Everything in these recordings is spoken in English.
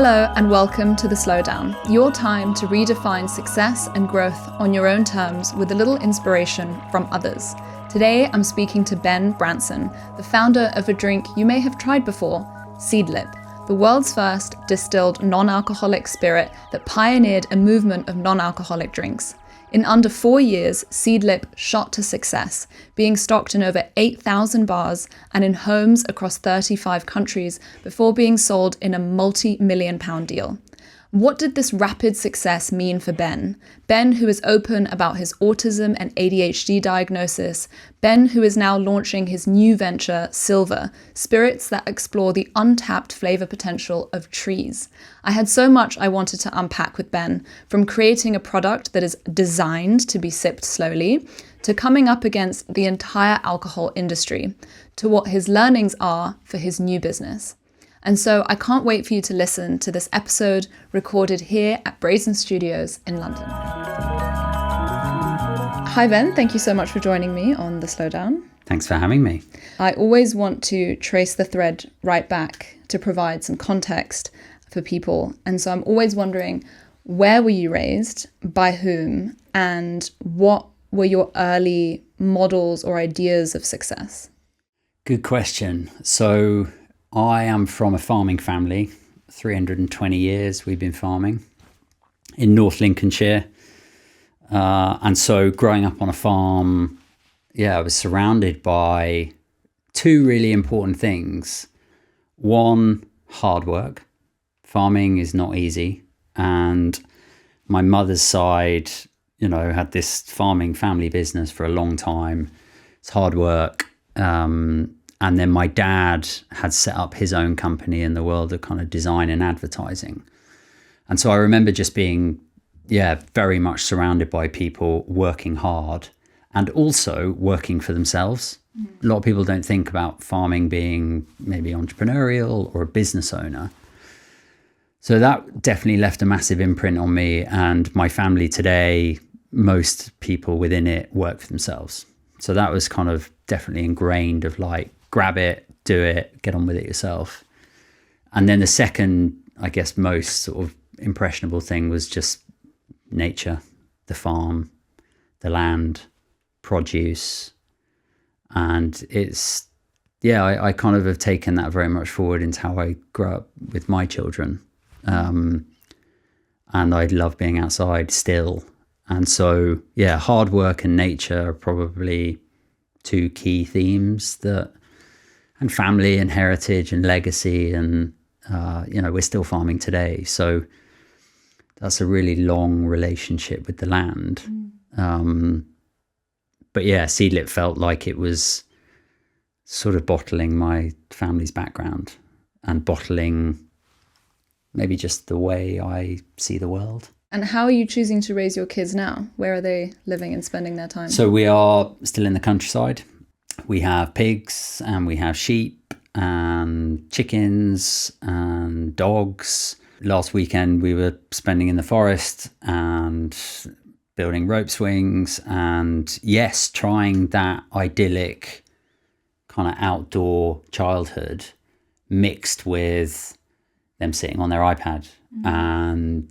Hello and welcome to The Slowdown, your time to redefine success and growth on your own terms with a little inspiration from others. Today I'm speaking to Ben Branson, the founder of a drink you may have tried before, Seedlip, the world's first distilled non-alcoholic spirit that pioneered a movement of non-alcoholic drinks. In under 4 years, Seedlip shot to success, being stocked in over 8,000 bars and in homes across 35 countries before being sold in a multi-million-pound deal. What did this rapid success mean for Ben? Ben, who is open about his autism and ADHD diagnosis. Ben, who is now launching his new venture, Sylva, spirits that explore the untapped flavour potential of trees. I had so much I wanted to unpack with Ben, from creating a product that is designed to be sipped slowly, to coming up against the entire alcohol industry, to what his learnings are for his new business. And so I can't wait for you to listen to this episode recorded here at Branson Studios in London. Hi Ben, thank you so much for joining me on The Slowdown. Thanks for having me. I always want to trace the thread right back to provide some context for people. And so I'm always wondering, where were you raised, by whom, and what were your early models or ideas of success? Good question. So I am from a farming family. 320 years we've been farming in North Lincolnshire. And so growing up on a farm, I was surrounded by two really important things. One, hard work. Farming is not easy. And my mother's side, had this farming family business for a long time. It's hard work. And then my dad had set up his own company in the world of kind of design and advertising. And so I remember just being, very much surrounded by people working hard and also working for themselves. A lot of people don't think about farming being maybe entrepreneurial or a business owner. So that definitely left a massive imprint on me. And my family today, most people within it work for themselves. So that was kind of definitely ingrained of like, grab it, do it, get on with it yourself. And then the second, I guess, most sort of impressionable thing was just nature, the farm, the land, produce. And it's, I kind of have taken that very much forward into how I grew up with my children. And I love being outside still. And so, hard work and nature are probably two key themes and family and heritage and legacy. And, we're still farming today. So that's a really long relationship with the land. But Seedlip felt like it was sort of bottling my family's background and bottling maybe just the way I see the world. And how are you choosing to raise your kids now? Where are they living and spending their time? So we are still in the countryside. We have pigs and we have sheep and chickens and dogs. Last weekend we were spending in the forest and building rope swings and trying that idyllic kind of outdoor childhood mixed with them sitting on their iPad and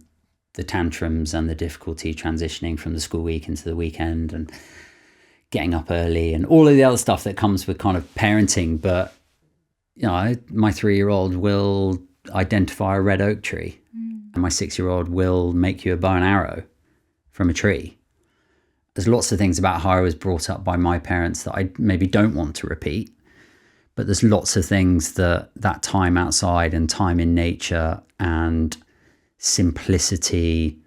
the tantrums and the difficulty transitioning from the school week into the weekend and getting up early and all of the other stuff that comes with kind of parenting. But, my 3-year-old will identify a red oak tree and my 6-year-old will make you a bow and arrow from a tree. There's lots of things about how I was brought up by my parents that I maybe don't want to repeat, but there's lots of things that time outside and time in nature and simplicity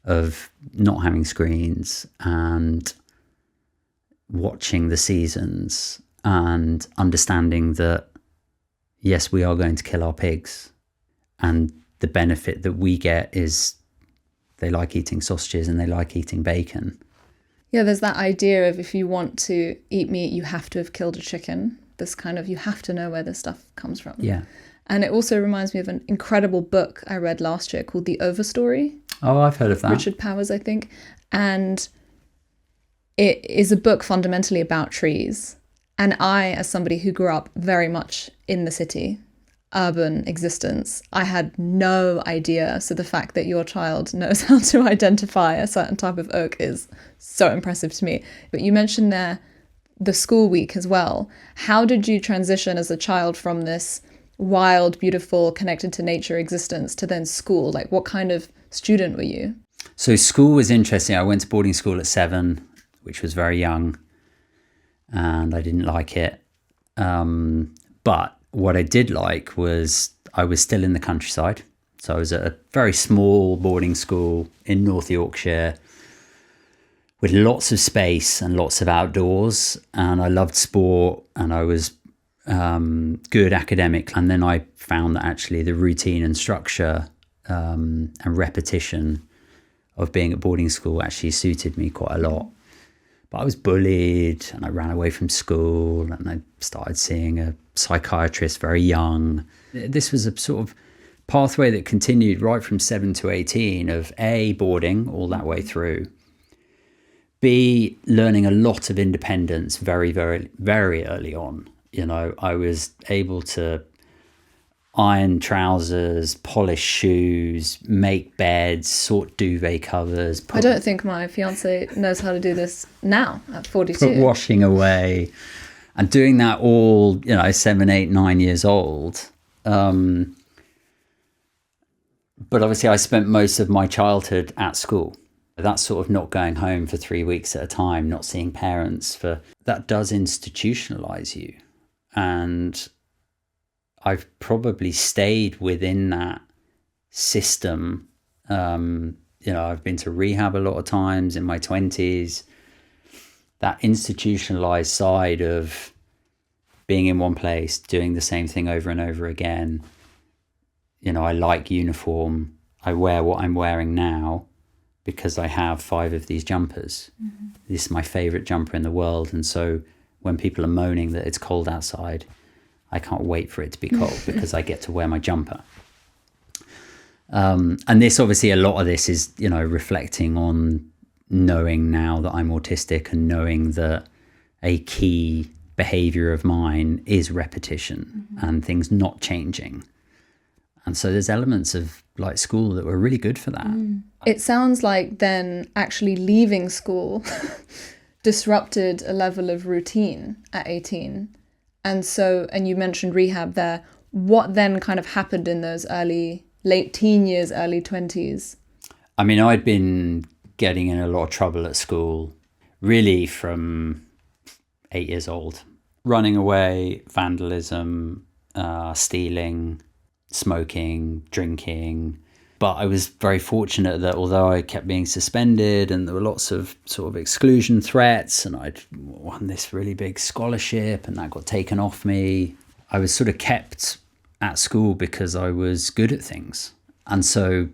of not having screens and watching the seasons and understanding that, yes, we are going to kill our pigs. And the benefit that we get is they like eating sausages and they like eating bacon. Yeah, there's that idea of if you want to eat meat, you have to have killed a chicken. This kind of, you have to know where this stuff comes from. Yeah. And it also reminds me of an incredible book I read last year called The Overstory. Oh, I've heard of that. Richard Powers, I think. And it is a book fundamentally about trees. And I, as somebody who grew up very much in the city, urban existence. I had no idea. So the fact that your child knows how to identify a certain type of oak is so impressive to me. But you mentioned there the school week as well. How did you transition as a child from this wild, beautiful, connected to nature existence to then school? Like, what kind of student were you? So school was interesting. I went to boarding school at 7, which was very young, and I didn't like it. But what I did like was I was still in the countryside. So I was at a very small boarding school in North Yorkshire with lots of space and lots of outdoors. And I loved sport, and I was good academic. And then I found that actually the routine and structure and repetition of being at boarding school actually suited me quite a lot. But I was bullied, and I ran away from school, and I started seeing a psychiatrist very young. This was a sort of pathway that continued right from 7 to 18 of A, boarding all that way through, B, learning a lot of independence very, very, very early on. You know, I was able to iron trousers, polish shoes, make beds, sort duvet covers. I don't think my fiance knows how to do this now at 42. Put washing away, and doing that all, 7, 8, 9 years old. But obviously I spent most of my childhood at school. That sort of not going home for 3 weeks at a time, not seeing parents, that does institutionalize you. And I've probably stayed within that system. I've been to rehab a lot of times in my 20s. That institutionalized side of being in one place, doing the same thing over and over again. I like uniform. I wear what I'm wearing now because I have 5 of these jumpers. Mm-hmm. This is my favorite jumper in the world. And so when people are moaning that it's cold outside, I can't wait for it to be cold because I get to wear my jumper. And this, obviously, a lot of this is, reflecting on knowing now that I'm autistic and knowing that a key behavior of mine is repetition and things not changing. And so there's elements of like school that were really good for that. It sounds like then actually leaving school disrupted a level of routine at 18. And you mentioned rehab there. What then kind of happened in those late teen years, early 20s? I mean, I'd been getting in a lot of trouble at school, really from 8 years old. Running away, vandalism, stealing, smoking, drinking. But I was very fortunate that although I kept being suspended and there were lots of sort of exclusion threats, and I'd won this really big scholarship and that got taken off me, I was sort of kept at school because I was good at things. And so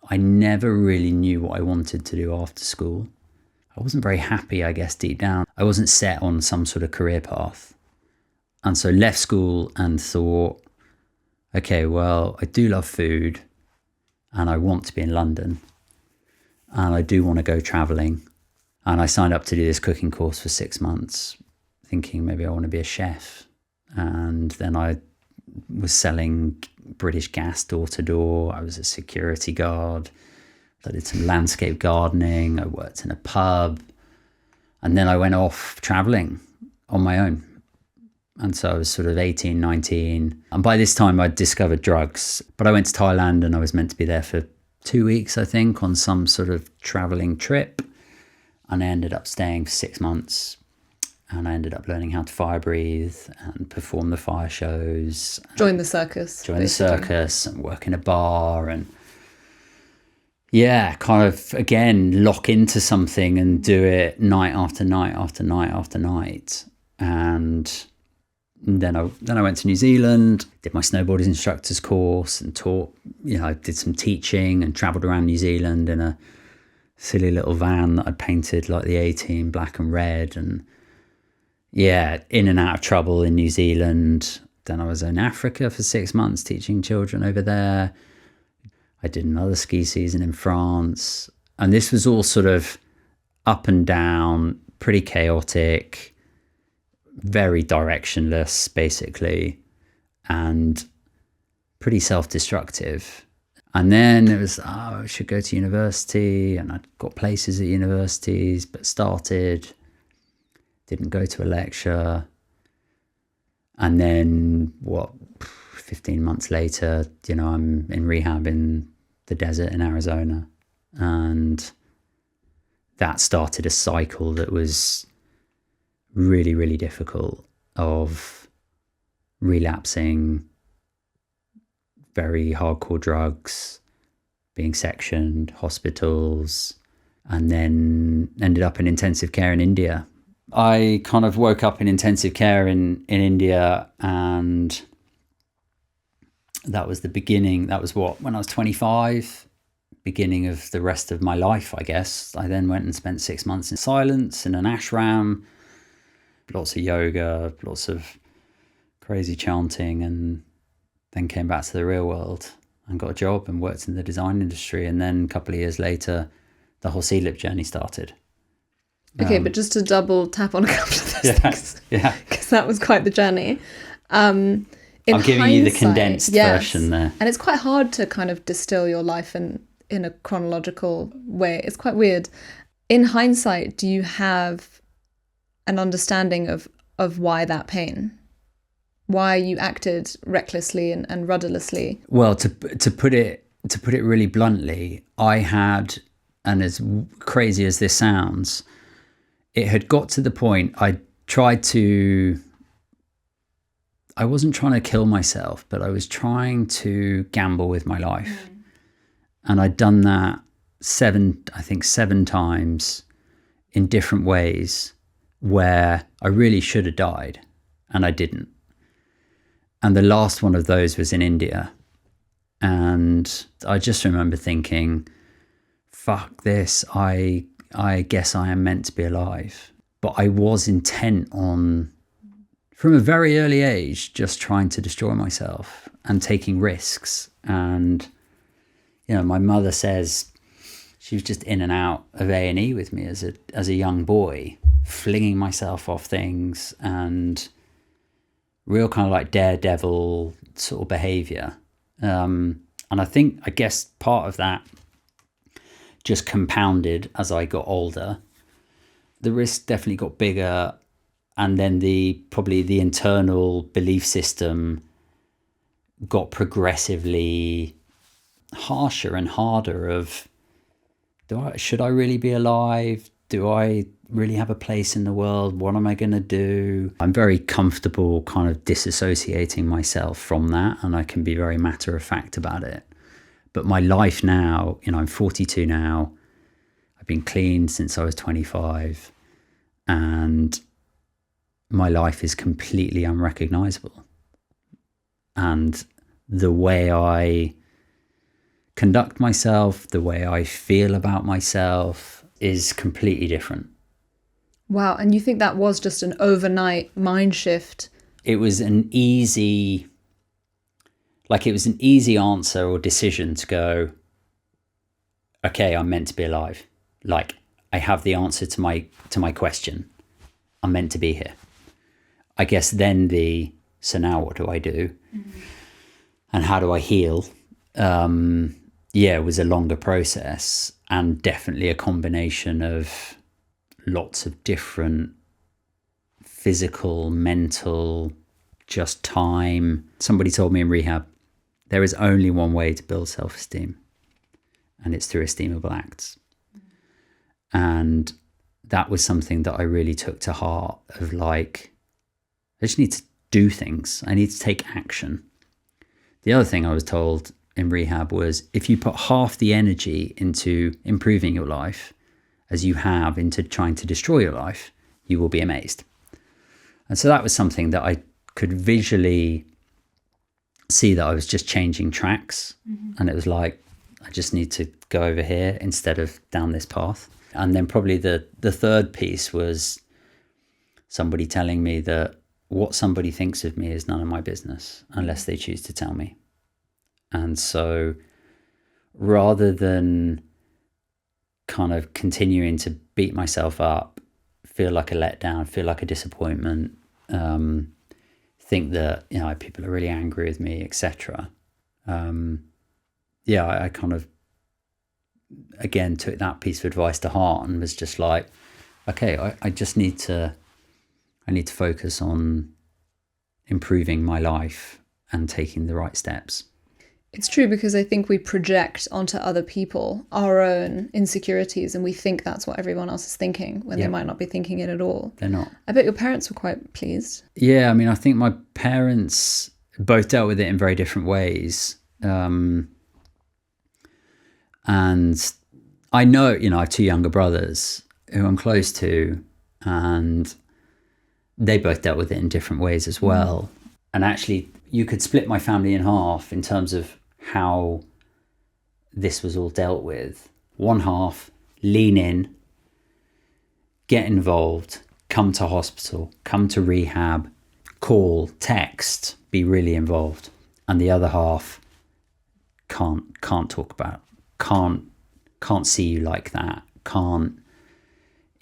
I never really knew what I wanted to do after school. I wasn't very happy, I guess, deep down. I wasn't set on some sort of career path. And so left school and thought, okay, well, I do love food. And I want to be in London, and I do want to go traveling. And I signed up to do this cooking course for 6 months, thinking maybe I want to be a chef. And then I was selling British Gas door to door. I was a security guard. I did some landscape gardening. I worked in a pub. And then I went off traveling on my own. And so I was sort of 18, 19. And by this time I'd discovered drugs. But I went to Thailand and I was meant to be there for 2 weeks, I think, on some sort of traveling trip. And I ended up staying for 6 months. And I ended up learning how to fire breathe and perform the fire shows. Join the circus. Join the circus and work in a bar. And yeah, kind of, again, lock into something and do it night after night after night after night. And then I went to New Zealand, did my snowboarding instructor's course and taught, I did some teaching and travelled around New Zealand in a silly little van that I'd painted like the A-Team, black and red. And yeah, in and out of trouble in New Zealand. Then I was in Africa for 6 months teaching children over there. I did another ski season in France. And this was all sort of up and down, pretty chaotic, very directionless, basically. And pretty self-destructive. And then it was, I should go to university, and I'd got places at universities, but didn't go to a lecture. And then 15 months later, I'm in rehab in the desert in Arizona. And that started a cycle that was really, really difficult, of relapsing, very hardcore drugs, being sectioned, hospitals, and then ended up in intensive care in India. I kind of woke up in intensive care in India, and that was the beginning. That was when I was 25, beginning of the rest of my life, I guess. I then went and spent 6 months in silence in an ashram, lots of yoga, lots of crazy chanting, and then came back to the real world and got a job and worked in the design industry. And then a couple of years later, the whole Seedlip journey started. Okay, but just to double tap on a couple of those things. Yeah. Because that was quite the journey. I'm giving you the condensed version there. And it's quite hard to kind of distill your life in a chronological way. It's quite weird. In hindsight, do you have an understanding of why that pain? Why you acted recklessly and rudderlessly? Well, to put it really bluntly, I had, and as crazy as this sounds, it had got to the point I wasn't trying to kill myself, but I was trying to gamble with my life. And I'd done that 7 times in different ways, where I really should have died and I didn't. And the last one of those was in India. And I just remember thinking, fuck this, I guess I am meant to be alive. But I was intent on, from a very early age, just trying to destroy myself and taking risks. And, my mother says she was just in and out of A&E with me as a young boy, flinging myself off things, and real kind of like daredevil sort of behavior. And I guess part of that just compounded as I got older. The risk definitely got bigger, and then probably the internal belief system got progressively harsher and harder of, should I really be alive? Do I really have a place in the world? What am I going to do? I'm very comfortable kind of disassociating myself from that, and I can be very matter of fact about it. But my life now, I'm 42 now. I've been clean since I was 25, and my life is completely unrecognizable. And the way I conduct myself, the way I feel about myself is completely different. Wow. And you think that was just an overnight mind shift? It was an easy answer or decision to go, okay, I'm meant to be alive. Like, I have the answer to my question. I'm meant to be here. I guess then so now what do I do? Mm-hmm. And how do I heal? It was a longer process, and definitely a combination of lots of different physical, mental, just time. Somebody told me in rehab, there is only one way to build self-esteem, and it's through esteemable acts. And that was something that I really took to heart, of like, I just need to do things. I need to take action. The other thing I was told in rehab was, if you put half the energy into improving your life as you have into trying to destroy your life, you will be amazed. And so that was something that I could visually see, that I was just changing tracks. Mm-hmm. And it was like, I just need to go over here instead of down this path. And then probably the third piece was somebody telling me that what somebody thinks of me is none of my business unless they choose to tell me. And so rather than kind of continuing to beat myself up, feel like a letdown, feel like a disappointment, think that, people are really angry with me, etc., I kind of, again, took that piece of advice to heart and was just like, okay, I just need to focus on improving my life and taking the right steps. It's true, because I think we project onto other people our own insecurities, and we think that's what everyone else is thinking when they might not be thinking it at all. They're not. I bet your parents were quite pleased. Yeah, I mean, I think my parents both dealt with it in very different ways. And I know, I have two younger brothers who I'm close to, and they both dealt with it in different ways as well. And actually, you could split my family in half in terms of how this was all dealt with. One half, lean in, get involved, come to hospital, come to rehab, call, text, be really involved. And the other half can't talk about, can't see you like that, can't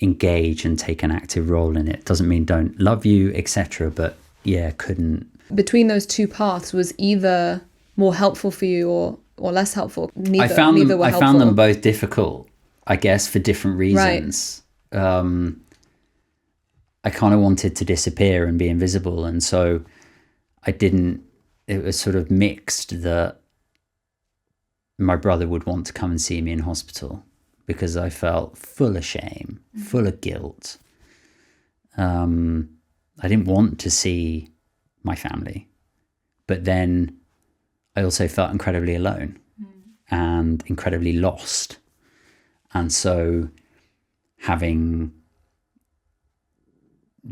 engage and take an active role in it. Doesn't mean don't love you, etc. But yeah, couldn't. Between those two paths, was either more helpful for you or less helpful? Neither I found helpful. them both difficult, I guess, for different reasons. Right. I kind of wanted to disappear and be invisible, and so I didn't. It was sort of mixed that my brother would want to come and see me in hospital because I felt full of shame, full of guilt. I didn't want to see my family, but then I also felt incredibly alone and incredibly lost. And so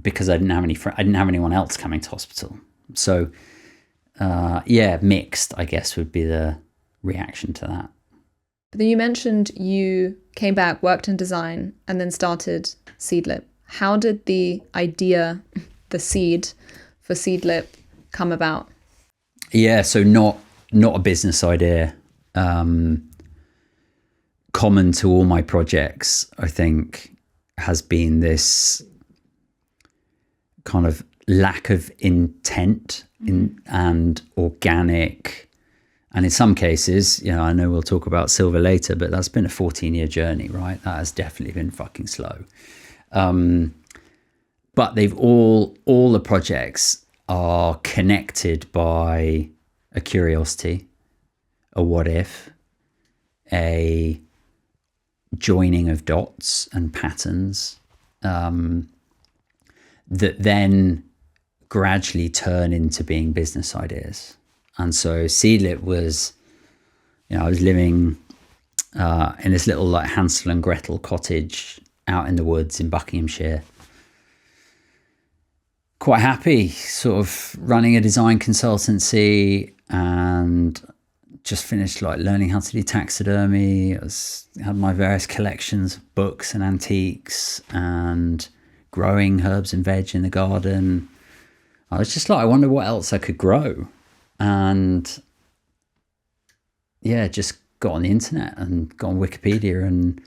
because I didn't have I didn't have anyone else coming to hospital. So mixed, I guess, would be the reaction to that. But then you mentioned you came back, worked in design, and then started Seedlip. How did the idea, the seed for Seedlip, come about? Yeah, so not a business idea. Common to all my projects, I think, has been this kind of lack of intent and organic. And in some cases, I know we'll talk about Sylva later, but that's been a 14-year journey, right? That has definitely been fucking slow. But they've all the projects are connected by a curiosity, a what if, a joining of dots and patterns that then gradually turn into being business ideas. And so Seedlip was, I was living in this little like Hansel and Gretel cottage out in the woods in Buckinghamshire. Quite happy, sort of running a design consultancy, and just finished like learning how to do taxidermy. Had my various collections of books and antiques, and growing herbs and veg in the garden. I was just like, I wonder what else I could grow. And just got on the internet and got on Wikipedia, and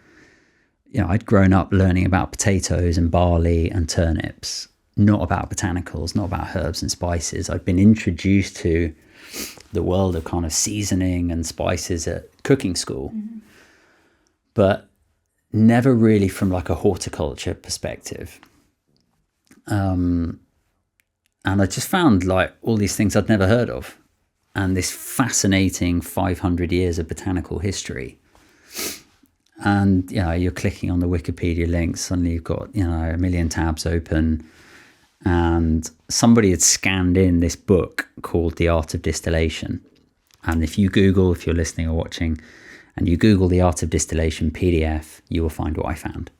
I'd grown up learning about potatoes and barley and turnips, not about botanicals, not about herbs and spices. I'd been introduced to the world of kind of seasoning and spices at cooking school, but never really from like a horticulture perspective. And I just found like all these things I'd never heard of, and this fascinating 500 years of botanical history. And, you're clicking on the Wikipedia links, suddenly you've got, a million tabs open, and somebody had scanned in this book called The Art of Distillation. And if you're listening or watching, and you Google The Art of Distillation PDF, you will find what I found.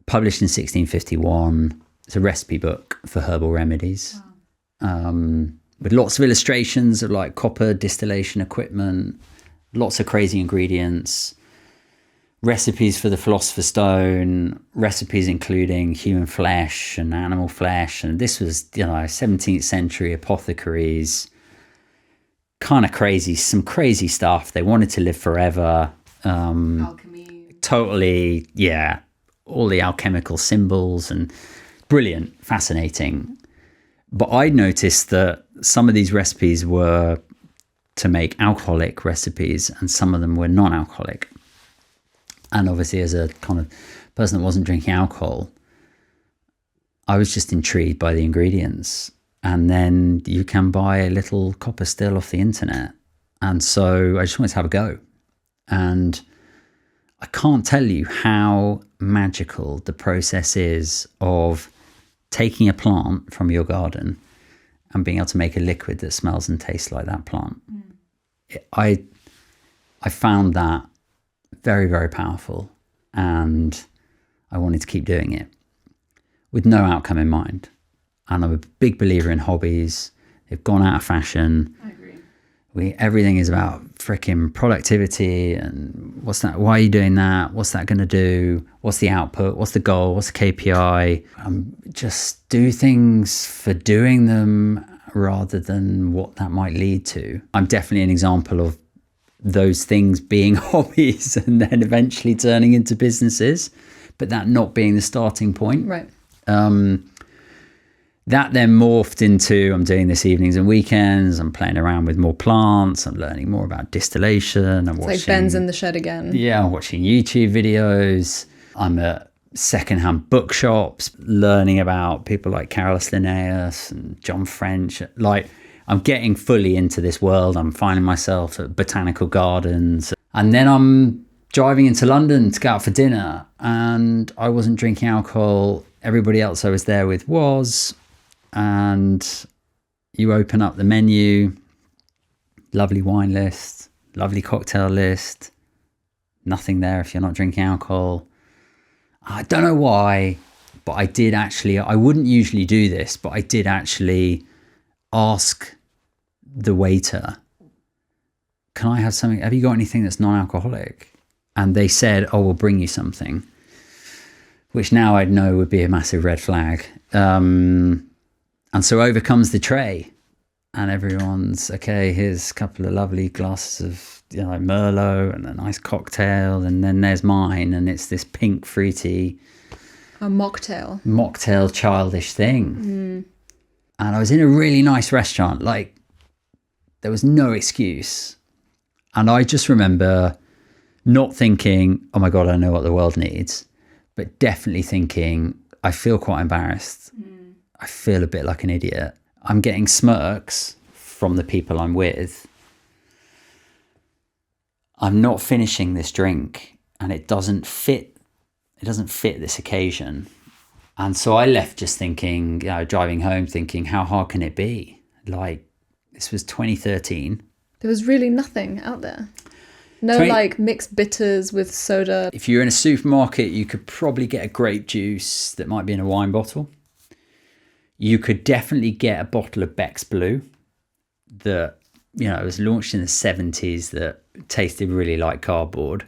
Published in 1651. It's a recipe book for herbal remedies. Wow. With lots of illustrations of like copper distillation equipment, lots of crazy ingredients, recipes for the philosopher's stone, recipes including human flesh and animal flesh. And this was, 17th century apothecaries, kind of crazy, some crazy stuff. They wanted to live forever. Alchemy. Totally, yeah. All the alchemical symbols, and brilliant, fascinating. But I noticed that some of these recipes were to make alcoholic recipes, and some of them were non-alcoholic. And obviously, as a kind of person that wasn't drinking alcohol, I was just intrigued by the ingredients. And then you can buy a little copper still off the internet. And so I just wanted to have a go. And I can't tell you how magical the process is of taking a plant from your garden and being able to make a liquid that smells and tastes like that plant. I found that very, very powerful, and I wanted to keep doing it with no outcome in mind. And I'm a big believer in hobbies. They've gone out of fashion. I agree. Everything is about freaking productivity and what's that? Why are you doing that? What's that going to do? What's the output? What's the goal? What's the KPI? Just do things for doing them rather than what that might lead to. I'm definitely an example of those things being hobbies and then eventually turning into businesses, but that not being the starting point. Right. That then morphed into, I'm doing this evenings and weekends, I'm playing around with more plants, I'm learning more about distillation. It's like Ben's in the shed again. Yeah, I'm watching YouTube videos. I'm at secondhand bookshops, learning about people like Carolus Linnaeus and John French. Like, I'm getting fully into this world. I'm finding myself at botanical gardens. And then I'm driving into London to go out for dinner, and I wasn't drinking alcohol. Everybody else I was there with was. And you open up the menu, lovely wine list, lovely cocktail list, nothing there if you're not drinking alcohol. I don't know why, but I wouldn't usually do this, but I did actually ask the waiter, can I have something? Have you got anything that's non-alcoholic? And they said, oh, we'll bring you something, which now I'd know would be a massive red flag. And so over comes the tray, and everyone's, okay, here's a couple of lovely glasses of Merlot and a nice cocktail, and then there's mine, and it's this pink fruity mocktail childish thing. And I was in a really nice restaurant, like there was no excuse. And I just remember not thinking, oh my God, I know what the world needs, but definitely thinking, I feel quite embarrassed. I feel a bit like an idiot. I'm getting smirks from the people I'm with. I'm not finishing this drink, and it doesn't fit this occasion. And so I left just thinking, driving home thinking, how hard can it be? Like, this was 2013. There was really nothing out there. No, like mixed bitters with soda. If you're in a supermarket, you could probably get a grape juice that might be in a wine bottle. You could definitely get a bottle of Beck's Blue that, it was launched in the 70s that tasted really like cardboard.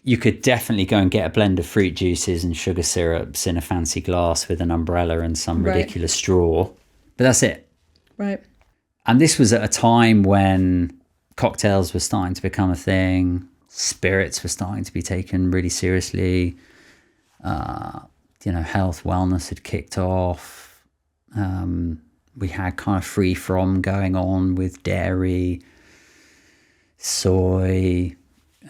You could definitely go and get a blend of fruit juices and sugar syrups in a fancy glass with an umbrella and some ridiculous straw. But that's it. Right. And this was at a time when cocktails were starting to become a thing. Spirits were starting to be taken really seriously. Health, wellness had kicked off. We had kind of free from going on with dairy, soy.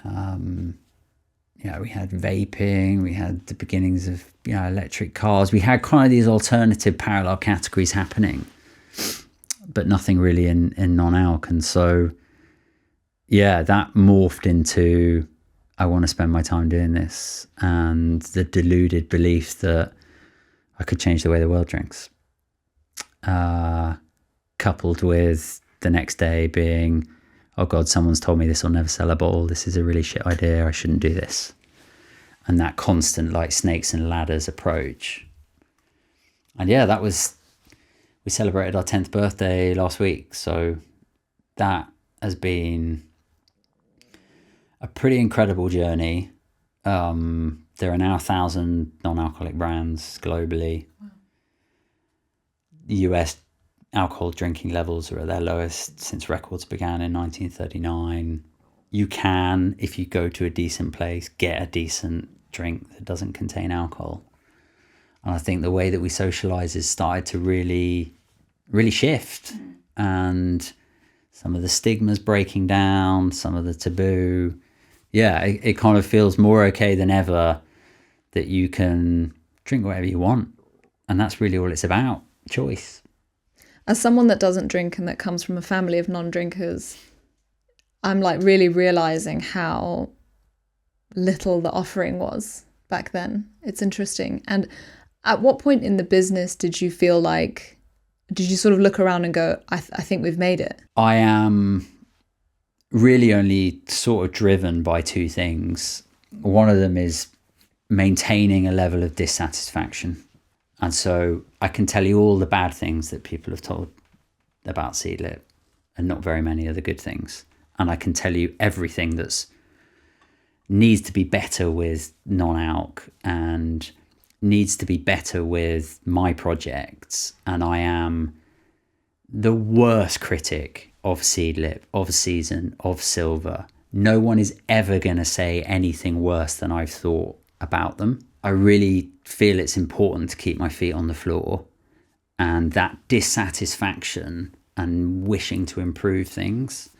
We had vaping. We had the beginnings of electric cars. We had kind of these alternative parallel categories happening, but nothing really in non-alc. And so, that morphed into, I want to spend my time doing this, and the deluded belief that I could change the way the world drinks, coupled with the next day being, oh God, someone's told me this will never sell a bottle. This is a really shit idea. I shouldn't do this. And that constant like snakes and ladders approach. And we celebrated our 10th birthday last week. So that has been a pretty incredible journey. There are now 1,000 non-alcoholic brands globally. Wow. The US alcohol drinking levels are at their lowest since records began in 1939. You can, if you go to a decent place, get a decent drink that doesn't contain alcohol. And I think the way that we socialize has started to really, really shift. And some of the stigmas breaking down, some of the taboo. Yeah, it kind of feels more okay than ever that you can drink whatever you want. And that's really all it's about, choice. As someone that doesn't drink and that comes from a family of non-drinkers, I'm like really realizing how little the offering was back then. It's interesting. And at what point in the business did you feel like, did you sort of look around and go, I think we've made it? I am really only sort of driven by two things. One of them is maintaining a level of dissatisfaction. And so I can tell you all the bad things that people have told about Seedlip and not very many of the good things. And I can tell you everything that's needs to be better with non-alc and needs to be better with my projects. And I am the worst critic of Seedlip, of Season, of Sylva. No one is ever going to say anything worse than I've thought about them. I really feel it's important to keep my feet on the floor, and that dissatisfaction and wishing to improve things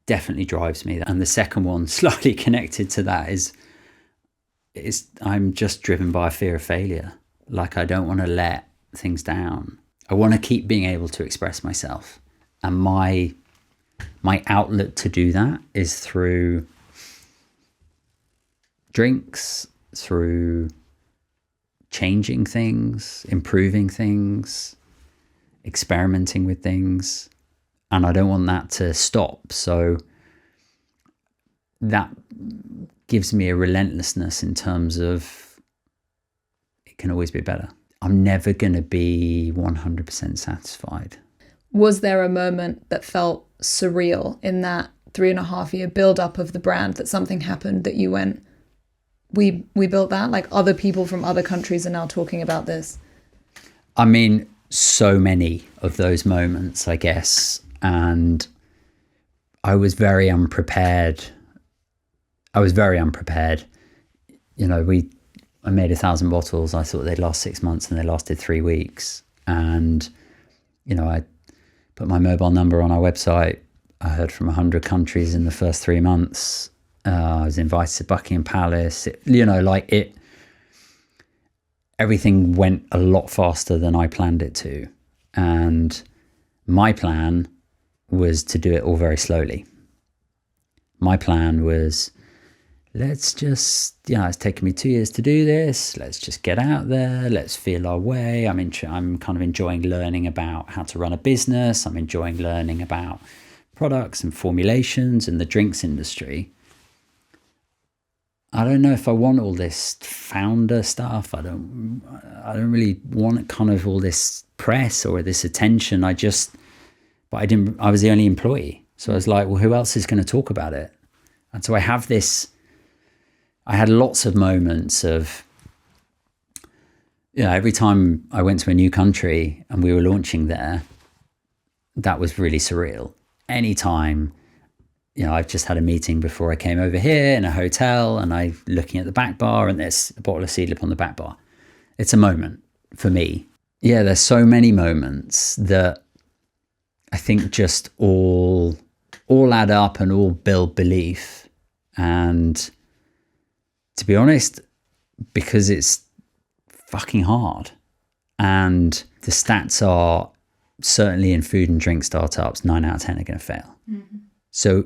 definitely drives me. And the second one, slightly connected to that, is I'm just driven by a fear of failure. Like, I don't want to let things down. I want to keep being able to express myself, and my outlet to do that is through drinks, through changing things, improving things, experimenting with things. And I don't want that to stop. So that gives me a relentlessness in terms of it can always be better. I'm never going to be 100% satisfied. Was there a moment that felt surreal in that 3.5-year build up of the brand, that something happened that you went, we built that? Like, other people from other countries are now talking about this? I mean, so many of those moments, I guess. And I was very unprepared. You know, I made 1,000 bottles. I thought they'd last 6 months and they lasted 3 weeks. And, you know, I put my mobile number on our website. I heard from 100 countries in the first 3 months. I was invited to Buckingham Palace. Everything went a lot faster than I planned it to. And my plan was to do it all very slowly. My plan was, let's just, it's taken me 2 years to do this. Let's just get out there. Let's feel our way. I'm kind of enjoying learning about how to run a business. I'm enjoying learning about products and formulations and the drinks industry. I don't know if I want all this founder stuff. I don't really want kind of all this press or this attention. I was the only employee. So I was like, well, who else is going to talk about it? And so I had lots of moments of, every time I went to a new country and we were launching there, that was really surreal. Anytime, I've just had a meeting before I came over here in a hotel, and I'm looking at the back bar and there's a bottle of Seedlip on the back bar. It's a moment for me. Yeah, there's so many moments that I think just all add up and all build belief. And to be honest, because it's fucking hard, and the stats are certainly in food and drink startups, 9 out of 10 are going to fail. Mm-hmm. So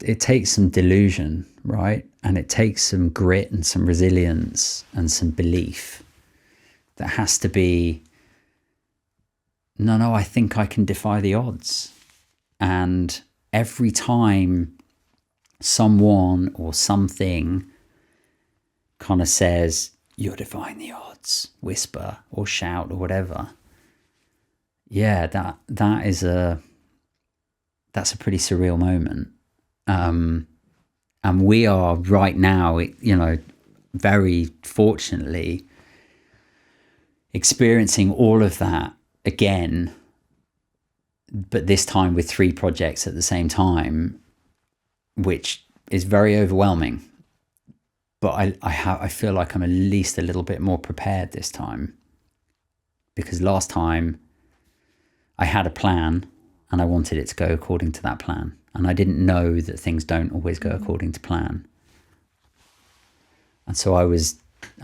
it takes some delusion, right? And it takes some grit and some resilience and some belief that has to be, no, I think I can defy the odds. And every time someone or something kind of says, you're defying the odds, whisper or shout or whatever, that's a pretty surreal moment. And we are right now, very fortunately experiencing all of that again, but this time with 3 projects at the same time, which is very overwhelming. But I feel like I'm at least a little bit more prepared this time, because last time I had a plan and I wanted it to go according to that plan. And I didn't know that things don't always go according to plan. And so I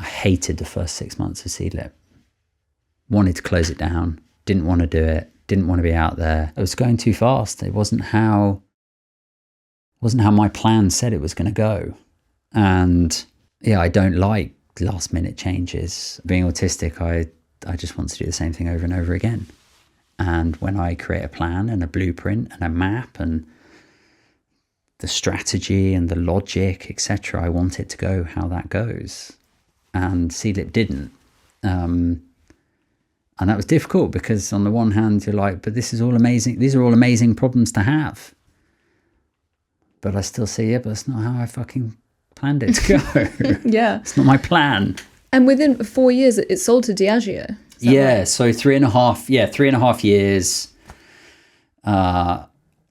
hated the first 6 months of Seedlip. Wanted to close it down, didn't want to do it, didn't want to be out there. It was going too fast. It wasn't how my plan said it was going to go. And yeah, I don't like last minute changes. Being autistic, I just want to do the same thing over and over again. And when I create a plan and a blueprint and a map and the strategy and the logic, etc., I want it to go how that goes. And Seedlip didn't. And that was difficult because on the one hand, you're like, but this is all amazing. These are all amazing problems to have. But I still say, yeah, but that's not how I fucking planned it to go. Yeah. It's not my plan. And within 4 years, it sold to Diageo. Yeah. Right? So 3.5 years,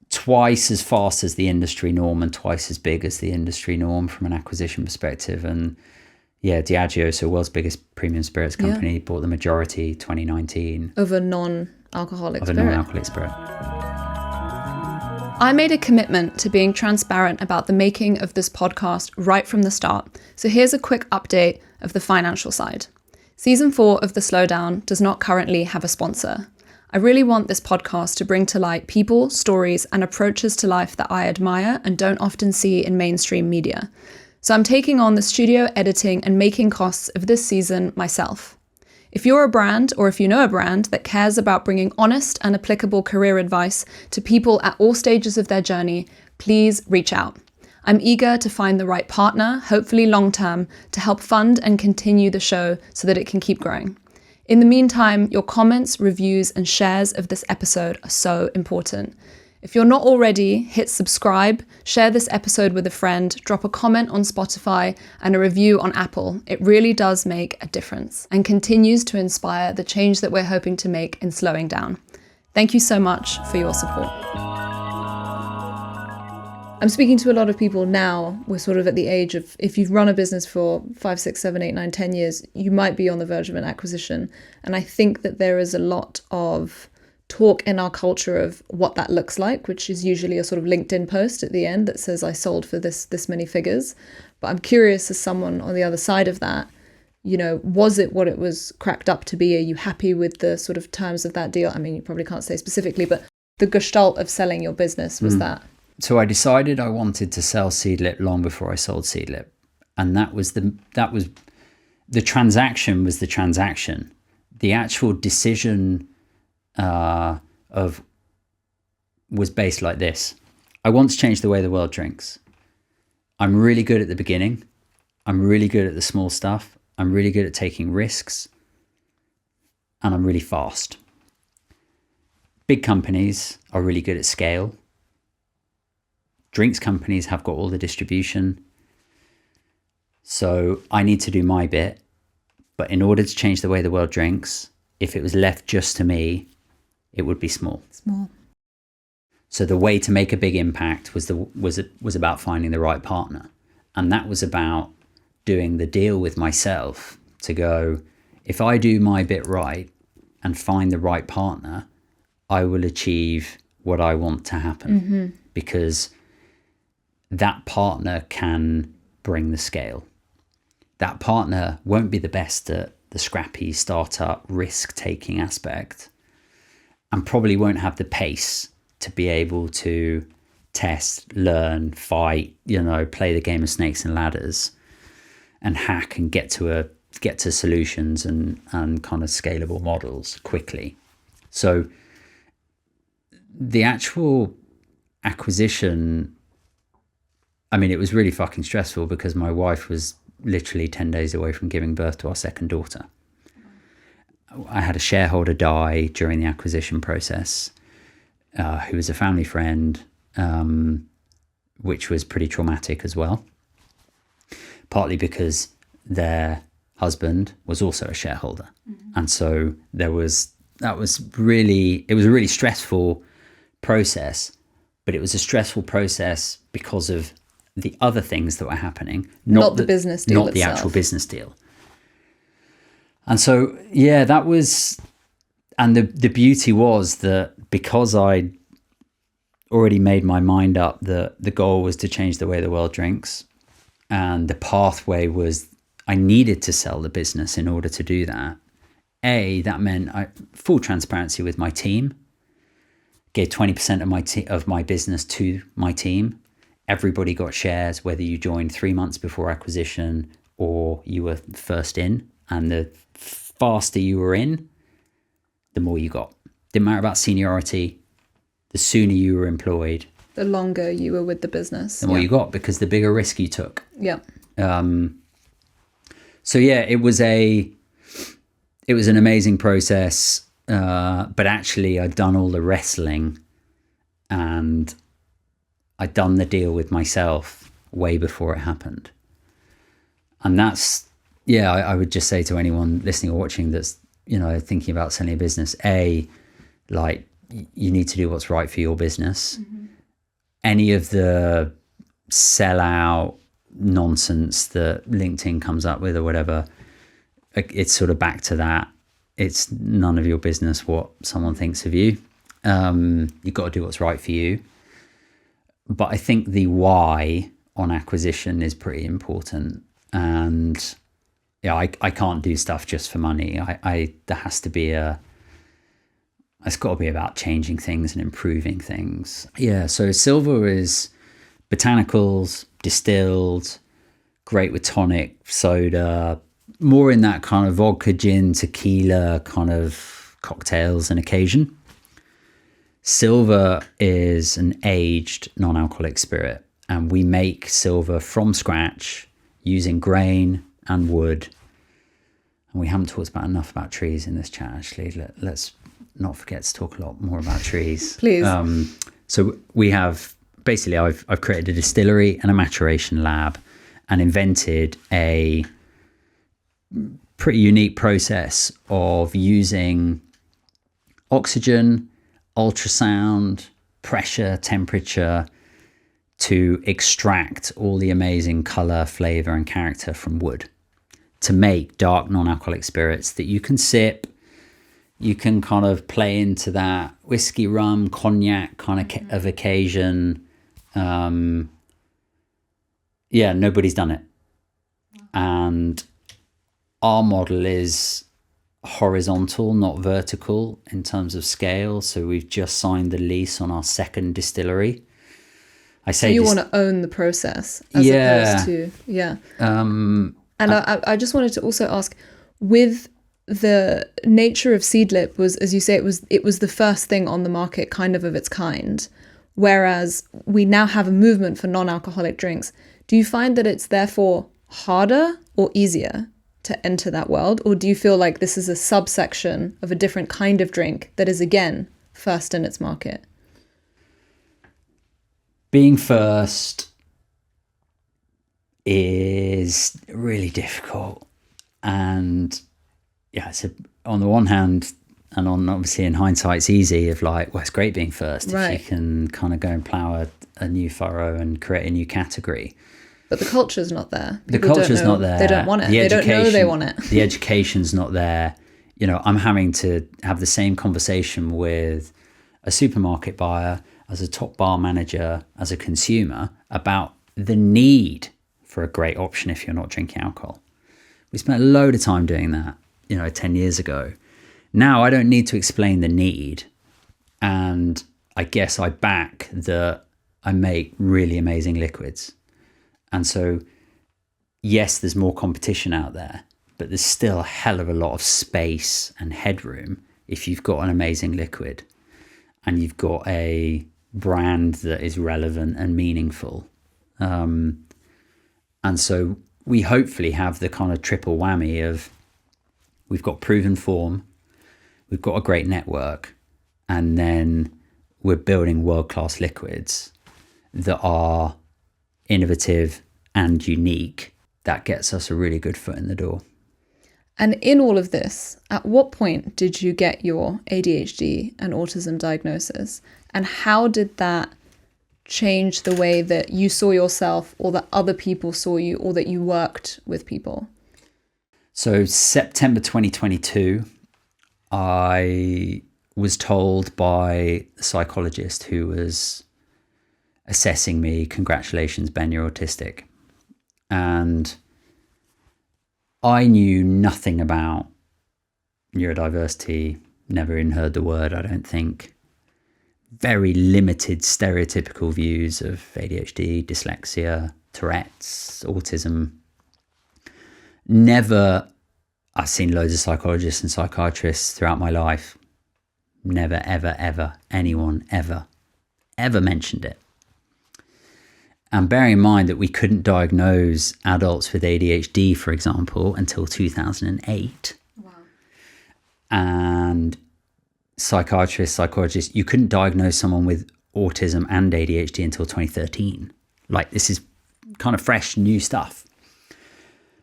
twice as fast as the industry norm and twice as big as the industry norm from an acquisition perspective. And yeah, Diageo, so world's biggest premium spirits company, bought the majority 2019 of a non-alcoholic spirit. I made a commitment to being transparent about the making of this podcast right from the start. So here's a quick update of the financial side. Season 4 of The Slowdown does not currently have a sponsor. I really want this podcast to bring to light people, stories, and approaches to life that I admire and don't often see in mainstream media. So I'm taking on the studio editing and making costs of this season myself. If you're a brand, or if you know a brand that cares about bringing honest and applicable career advice to people at all stages of their journey, please reach out. I'm eager to find the right partner, hopefully long-term, to help fund and continue the show so that it can keep growing. In the meantime, your comments, reviews, and shares of this episode are so important. If you're not already, hit subscribe, share this episode with a friend, drop a comment on Spotify and a review on Apple. It really does make a difference and continues to inspire the change that we're hoping to make in slowing down. Thank you so much for your support. I'm speaking to a lot of people now. We're sort of at the age of, if you've run a business for 5, 6, 7, 8, 9, 10 years, you might be on the verge of an acquisition. And I think that there is a lot of talk in our culture of what that looks like, which is usually a sort of LinkedIn post at the end that says I sold for this many figures. But I'm curious, as someone on the other side of that, was it what it was cracked up to be? Are you happy with the sort of terms of that deal? I mean, you probably can't say specifically, but the gestalt of selling your business was that. So I decided I wanted to sell Seedlip long before I sold Seedlip. And that was the transaction was the transaction. The actual decision was based like this. I want to change the way the world drinks. I'm really good at the beginning. I'm really good at the small stuff. I'm really good at taking risks. And I'm really fast. Big companies are really good at scale. Drinks companies have got all the distribution. So I need to do my bit. But in order to change the way the world drinks, if it was left just to me, it would be small. So the way to make a big impact was about finding the right partner. And that was about doing the deal with myself to go, if I do my bit right and find the right partner, I will achieve what I want to happen. Because that partner can bring the scale. That partner won't be the best at the scrappy startup risk-taking aspect, and probably won't have the pace to be able to test, learn, fight, play the game of snakes and ladders and hack and get to solutions and kind of scalable models quickly. So the actual acquisition, I mean, it was really fucking stressful because my wife was literally 10 days away from giving birth to our second daughter. I had a shareholder die during the acquisition process, who was a family friend, which was pretty traumatic as well. Partly because their husband was also a shareholder. And so it was a really stressful process, but it was a stressful process because of the other things that were happening, not the business deal, not the actual business deal. And so, yeah, that was, and the beauty was that because I already made my mind up that the goal was to change the way the world drinks. And the pathway was I needed to sell the business in order to do that. That meant full transparency with my team. Gave 20% of my business to my team. Everybody got shares, whether you joined 3 months before acquisition or you were first in. And the faster you were in, the more you got. Didn't matter about seniority. The sooner you were employed, the longer you were with the business, the more you got, because the bigger risk you took. Yeah. So yeah, it was an amazing process. But actually I'd done all the wrestling and I'd done the deal with myself way before it happened. And that's, I would just say to anyone listening or watching that's, thinking about selling a business, you need to do what's right for your business. Mm-hmm. Any of the sellout nonsense that LinkedIn comes up with or whatever, it's sort of back to that. It's none of your business what someone thinks of you. You've got to do what's right for you. But I think the why on acquisition is pretty important. And I can't do stuff just for money. There has to be it's got to be about changing things and improving things. Yeah, so Sylva is botanicals, distilled, great with tonic, soda, more in that kind of vodka, gin, tequila kind of cocktails and occasion. Sylva is an aged non-alcoholic spirit, and we make Sylva from scratch using grain and wood. And we haven't talked enough about trees in this chat, actually. Let's not forget to talk a lot more about trees. Please. So we have, basically I've created a distillery and a maturation lab and invented a pretty unique process of using oxygen, ultrasound, pressure, temperature to extract all the amazing color, flavor, and character from wood to make dark non-alcoholic spirits that you can sip. You can kind of play into that whiskey, rum, cognac kind of occasion. Nobody's done it. And our model is horizontal, not vertical in terms of scale. So we've just signed the lease on our second distillery. So you want to own the process as opposed to, And I just wanted to also ask, with the nature of Seedlip was, as you say, it was the first thing on the market kind of its kind, whereas we now have a movement for non-alcoholic drinks. Do you find that it's therefore harder or easier to enter that world? Or do you feel like this is a subsection of a different kind of drink that is, again, first in its market? Being first is really difficult. And on the one hand, and obviously in hindsight, it's easy of it's great being first. Right. If you can kind of go and plough a new furrow and create a new category. But the culture's not there. The culture's not there. They don't want it. They don't know they want it. The education's not there. I'm having to have the same conversation with a supermarket buyer, as a top bar manager, as a consumer, about the need for a great option if you're not drinking alcohol. We spent a load of time doing that, 10 years ago. Now I don't need to explain the need. And I guess I back that I make really amazing liquids. And so, yes, there's more competition out there, but there's still a hell of a lot of space and headroom if you've got an amazing liquid and you've got a brand that is relevant and meaningful. And so we hopefully have the kind of triple whammy of we've got proven form, we've got a great network, and then we're building world-class liquids that are innovative and unique. That gets us a really good foot in the door. And in all of this, at what point did you get your ADHD and autism diagnosis? And how did that change the way that you saw yourself, or that other people saw you, or that you worked with people? So September 2022, I was told by a psychologist who was assessing me, congratulations, Ben, you're autistic. And I knew nothing about neurodiversity, never even heard the word, I don't think. Very limited stereotypical views of ADHD, dyslexia, Tourette's, autism. I've seen loads of psychologists and psychiatrists throughout my life. Never, ever, ever, anyone ever mentioned it. And bearing in mind that we couldn't diagnose adults with ADHD, for example, until 2008. Wow. And psychologists, you couldn't diagnose someone with autism and ADHD until 2013. Like, this is kind of fresh, new stuff.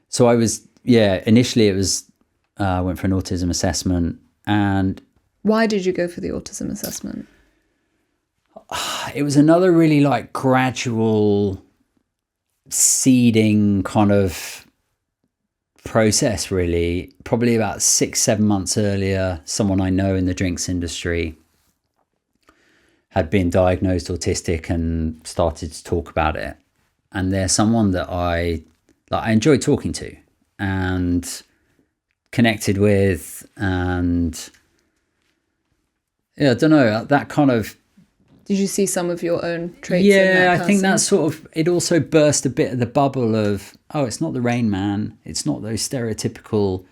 So initially it was, went for an autism assessment. And why did you go for the autism assessment? It was another really like gradual seeding kind of process, really. Probably about 6-7 months earlier, someone I know in the drinks industry had been diagnosed autistic and started to talk about it. And they're someone that I enjoy talking to and connected with, and I don't know, that kind of... Did you see some of your own traits? Yeah, I think that sort of, it also burst a bit of the bubble of, it's not the Rain Man. It's not those stereotypical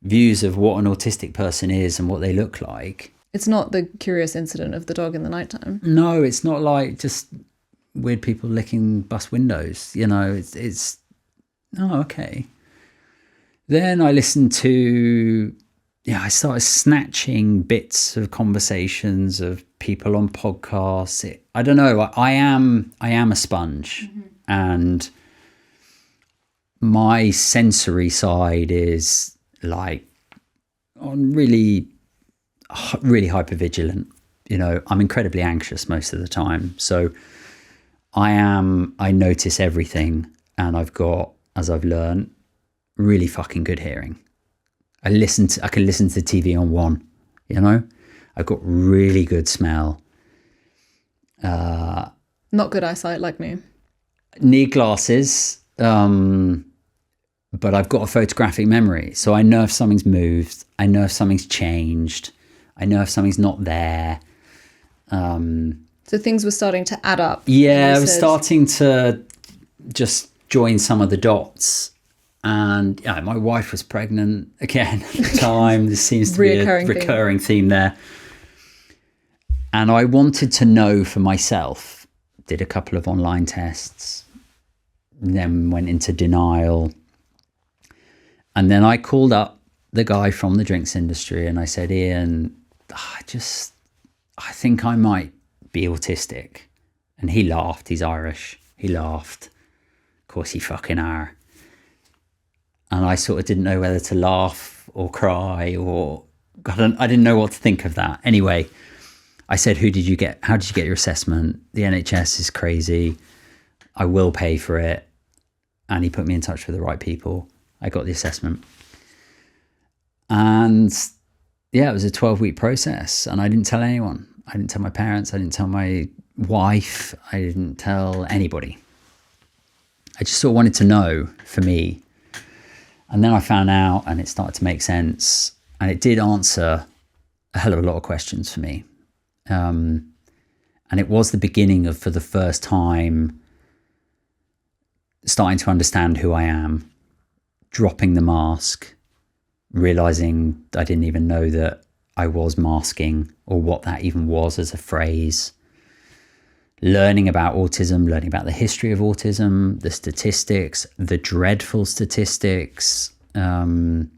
views of what an autistic person is and what they look like. It's not the curious incident of the dog in the nighttime. No, it's not like just weird people licking bus windows. It's okay. Then I listened to... I started snatching bits of conversations of people on podcasts. I don't know. I am a sponge, and my sensory side is like on really, really hypervigilant. I'm incredibly anxious most of the time, so I notice everything, and I've got, as I've learned, really fucking good hearing. I can listen to the TV on one, I've got really good smell. Not good eyesight like me. Need glasses, but I've got a photographic memory. So I know if something's moved, I know if something's changed, I know if something's not there. So things were starting to add up. Yeah, I was starting to just join some of the dots. And my wife was pregnant again at the time. There seems to be a recurring theme there. And I wanted to know for myself. Did a couple of online tests, then went into denial. And then I called up the guy from the drinks industry and I said, Ian, I think I might be autistic. And he laughed. He's Irish. He laughed. Of course you fucking are. And I sort of didn't know whether to laugh or cry, or I didn't know what to think of that. Anyway, I said, how did you get your assessment? The NHS is crazy. I will pay for it. And he put me in touch with the right people. I got the assessment. And it was a 12-week process. And I didn't tell anyone. I didn't tell my parents. I didn't tell my wife. I didn't tell anybody. I just sort of wanted to know for me. And then I found out, and it started to make sense. And it did answer a hell of a lot of questions for me. And it was the beginning of, for the first time, starting to understand who I am, dropping the mask, realizing I didn't even know that I was masking or what that even was as a phrase. Learning about autism, learning about the history of autism, the statistics, the dreadful statistics, and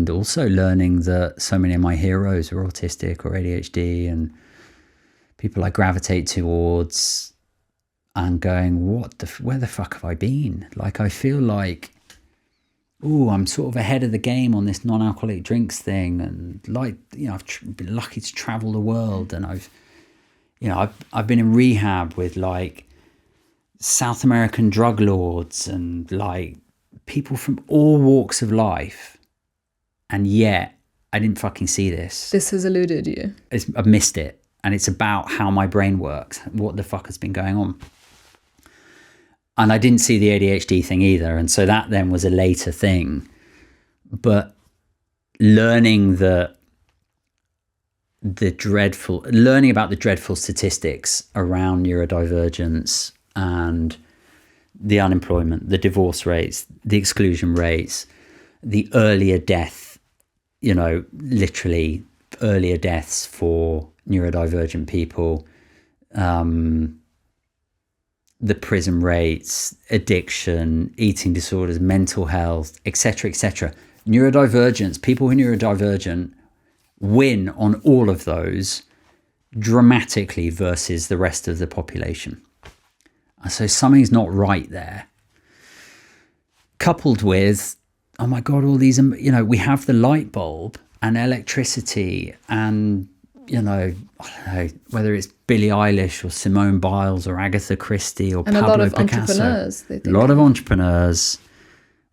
also learning that so many of my heroes are autistic or ADHD, and people I gravitate towards, and going, where the fuck have I been? Like, I feel like, I'm sort of ahead of the game on this non-alcoholic drinks thing, and I've been lucky to travel the world, and I've been in rehab with like South American drug lords and like people from all walks of life. And yet I didn't fucking see this. This has eluded you. I've missed it. and it's about how my brain works, what the fuck has been going on. And I didn't see the ADHD thing either. And so that then was a later thing. But learning about the dreadful statistics around neurodivergence and the unemployment, the divorce rates, the exclusion rates, the earlier death, literally earlier deaths for neurodivergent people, the prison rates, addiction, eating disorders, mental health, etc., etc. Neurodivergence, people who are neurodivergent win on all of those dramatically versus the rest of the population. So something's not right there. Coupled with, oh my God, all these, we have the light bulb and electricity and, I don't know, whether it's Billie Eilish or Simone Biles or Agatha Christie or and Pablo a lot of Picasso. Entrepreneurs. A lot of entrepreneurs.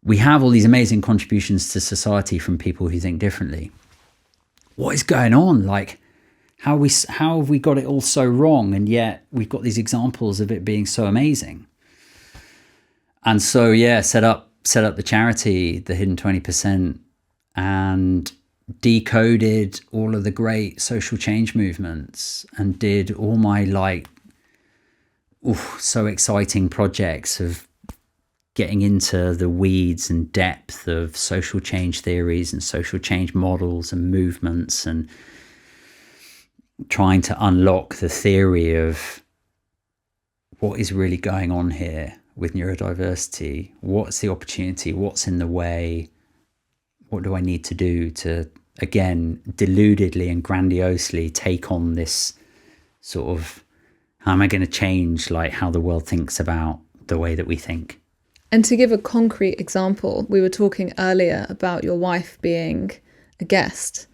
We have all these amazing contributions to society from people who think differently. What is going on? Like, how have we got it all so wrong? And yet we've got these examples of it being so amazing. And so, set up the charity, the Hidden 20%, and decoded all of the great social change movements and did all my so exciting projects of getting into the weeds and depth of social change theories and social change models and movements and trying to unlock the theory of what is really going on here with neurodiversity. What's the opportunity? What's in the way? What do I need to do to, again, deludedly and grandiosely take on this sort of, how am I going to change how the world thinks about the way that we think? And to give a concrete example, we were talking earlier about your wife being a guest,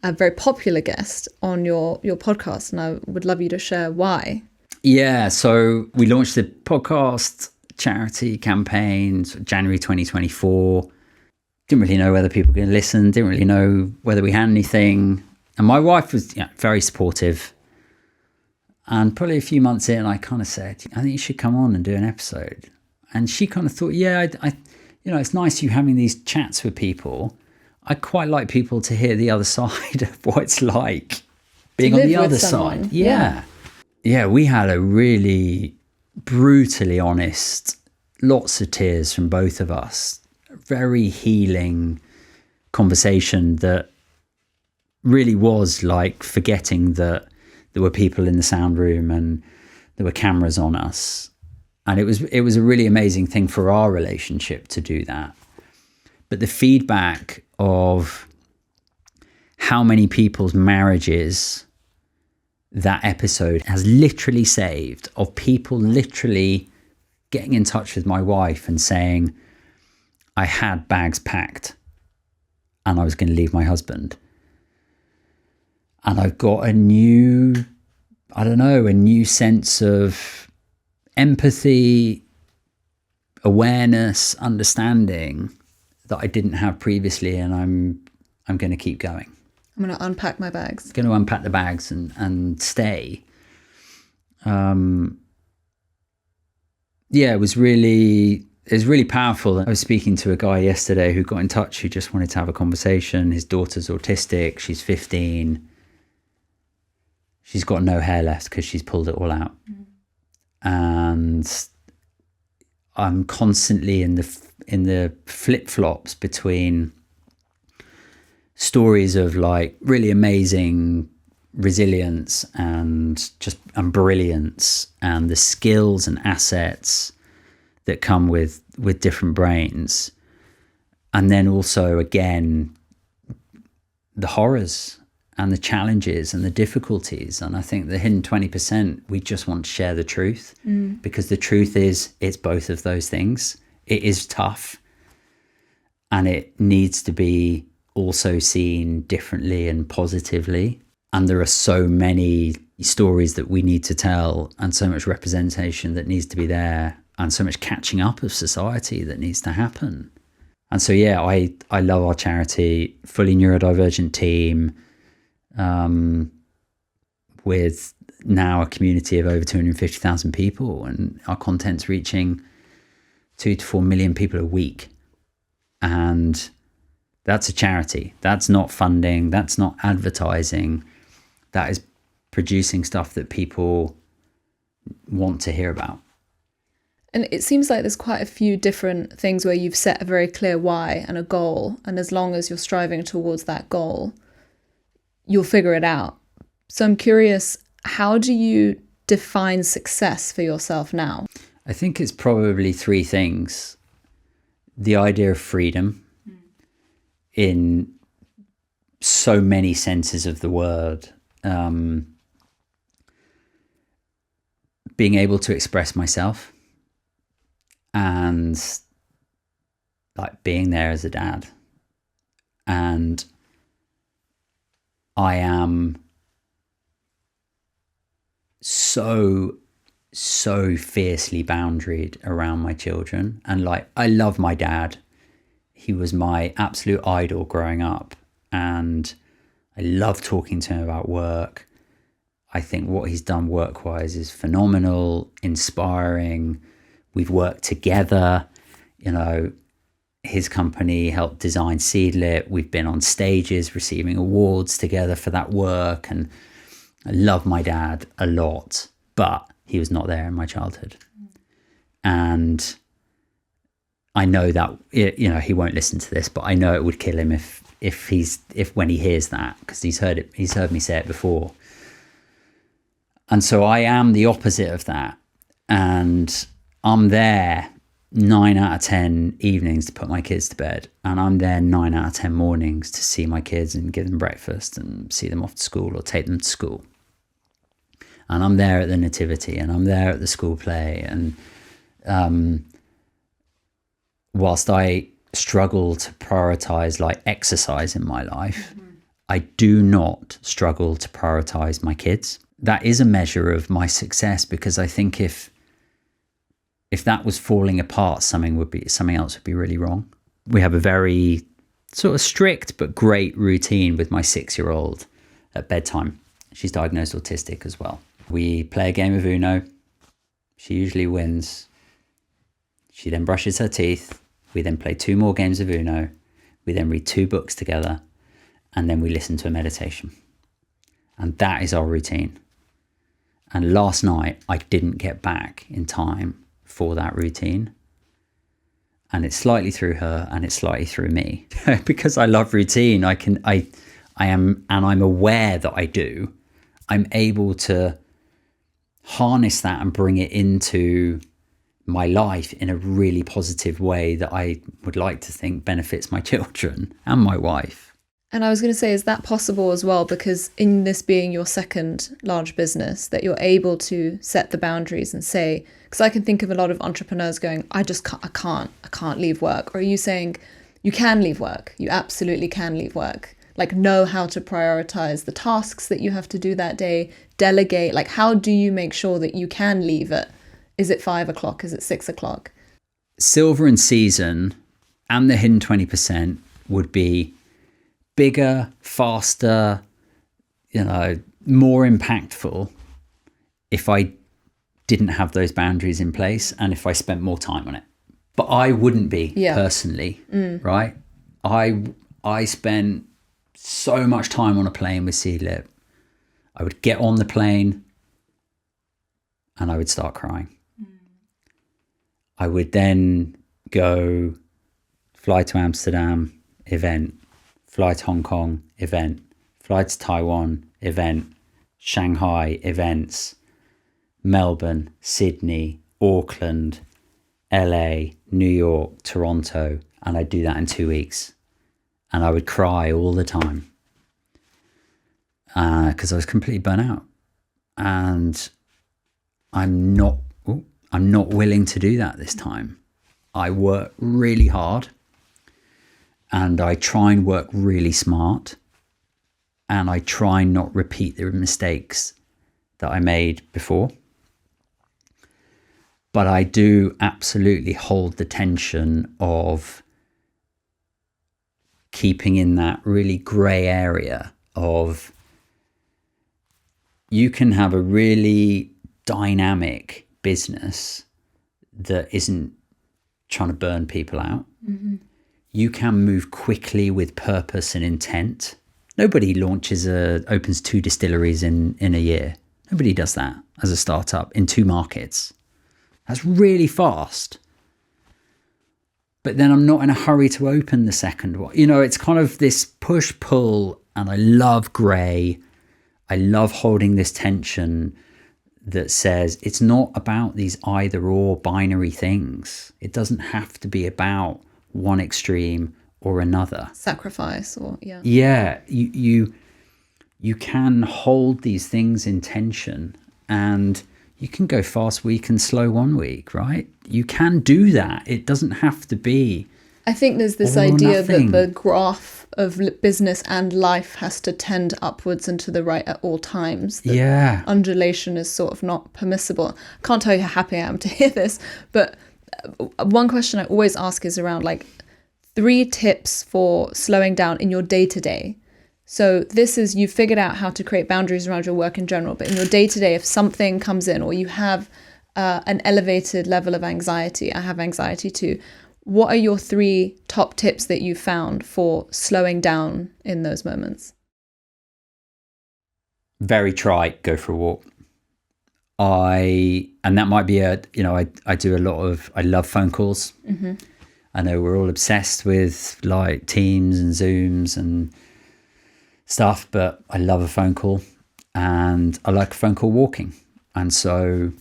a very popular guest on your podcast, and I would love you to share why. Yeah, so we launched the podcast charity campaign January 2024. Didn't really know whether people were going to listen, didn't really know whether we had anything. And my wife was very supportive. And probably a few months in, I kind of said, I think you should come on and do an episode. And she kind of thought, it's nice you having these chats with people. I quite like people to hear the other side of what it's like being on the other side. Yeah, we had a really brutally honest, lots of tears from both of us, very healing conversation that really was like forgetting that there were people in the sound room and there were cameras on us. And it was a really amazing thing for our relationship to do that. But the feedback of how many people's marriages that episode has literally saved, of people literally getting in touch with my wife and saying, I had bags packed and I was going to leave my husband. And I've got a new sense of empathy, awareness, understanding that I didn't have previously, and I'm going to keep going. I'm going to unpack my bags. Going to unpack the bags and stay. It was really powerful. I was speaking to a guy yesterday who got in touch, who just wanted to have a conversation. His daughter's autistic. She's 15. She's got no hair left because she's pulled it all out. Mm. And I'm constantly in the flip-flops between stories of really amazing resilience and brilliance and the skills and assets that come with different brains, and then also again the horrors and the challenges and the difficulties. And I think the Hidden 20%, we just want to share the truth, because the truth is it's both of those things. It is tough and it needs to be also seen differently and positively. And there are so many stories that we need to tell, and so much representation that needs to be there, and so much catching up of society that needs to happen. And so, I love our charity, fully neurodivergent team. with now a community of over 250,000 people, and our content's reaching 2 to 4 million people a week. And that's a charity. That's not funding. That's not advertising. That is producing stuff that people want to hear about. And it seems like there's quite a few different things where you've set a very clear why and a goal. And as long as you're striving towards that goal, you'll figure it out. So I'm curious, how do you define success for yourself now? I think it's probably 3 things. The idea of freedom in so many senses of the word. Being able to express myself and like being there as a dad. And I am so fiercely boundaried around my children. And like, I love my dad. He was my absolute idol growing up. And I love talking to him about work. I think what he's done work-wise is phenomenal, inspiring. We've worked together. You know, his company helped design Seedlip. We've been on stages receiving awards together for that work. And I love my dad a lot, but he was not there in my childhood. And I know that, you know, he won't listen to this, but I know it would kill him if when he hears that, because he's heard me say it before. And so I am the opposite of that. And I'm there 9 out of 10 evenings to put my kids to bed. And I'm there 9 out of 10 mornings to see my kids and give them breakfast and see them off to school or take them to school. And I'm there at the nativity and I'm there at the school play. And whilst I struggle to prioritize like exercise in my life, I do not struggle to prioritize my kids. That is a measure of my success, because I think if that was falling apart, something else would be really wrong. We have a very sort of strict but great routine with my 6-year-old at bedtime. She's diagnosed autistic as well. We play a game of Uno. She usually wins. She then brushes her teeth. We then play 2 more games of Uno. We then read 2 books together. And then we listen to a meditation. And that is our routine. And last night, I didn't get back in time for that routine. And it's slightly through her and it's slightly through me. Because I love routine, I'm aware that I do. I'm able to harness that and bring it into my life in a really positive way that I would like to think benefits my children and my wife. And I was going to say, is that possible as well? Because in this being your second large business, that you're able to set the boundaries and say, because I can think of a lot of entrepreneurs going, I can't leave work. Or are you saying you can leave work? You absolutely can leave work. Like, know how to prioritize the tasks that you have to do that day, delegate. Like, how do you make sure that you can leave it? Is it 5 o'clock? Is it 6 o'clock? Silver and season and the hidden 20% would be bigger, faster, you know, more impactful if I didn't have those boundaries in place and if I spent more time on it. But I wouldn't be personally, right? I spent so much time on a plane with Seedlip. I would get on the plane and I would start crying. I would then go fly to Amsterdam, event, fly to Hong Kong, event, fly to Taiwan, event, Shanghai, events, Melbourne, Sydney, Auckland, LA, New York, Toronto, and I'd do that in 2 weeks. And I would cry all the time because I was completely burnt out. And I'm not willing to do that this time. I work really hard and I try and work really smart and I try and not repeat the mistakes that I made before. But I do absolutely hold the tension of keeping in that really grey area of you can have a really dynamic business that isn't trying to burn people out. Mm-hmm. You can move quickly with purpose and intent. Nobody opens 2 distilleries in a year. Nobody does that as a startup in 2 markets. That's really fast. But then I'm not in a hurry to open the second one. It's kind of this push-pull, and I love grey. I love holding this tension that says it's not about these either or binary things. It doesn't have to be about one extreme or another. Sacrifice or Yeah, you can hold these things in tension, and you can go fast week and slow one week, right? You can do that. It doesn't have to be. I think there's this idea that the graph of business and life has to tend upwards and to the right at all times. That undulation is sort of not permissible. Can't tell you how happy I am to hear this, but one question I always ask is around 3 tips for slowing down in your day-to-day. So this is, you've figured out how to create boundaries around your work in general, but in your day-to-day, if something comes in or you have an elevated level of anxiety, I have anxiety too, what are your 3 top tips that you found for slowing down in those moments? Very trite, go for a walk. And that might be I do a lot of, I love phone calls. Mm-hmm. I know we're all obsessed with Teams and Zooms and stuff, but I love a phone call, and I like a phone call walking. And so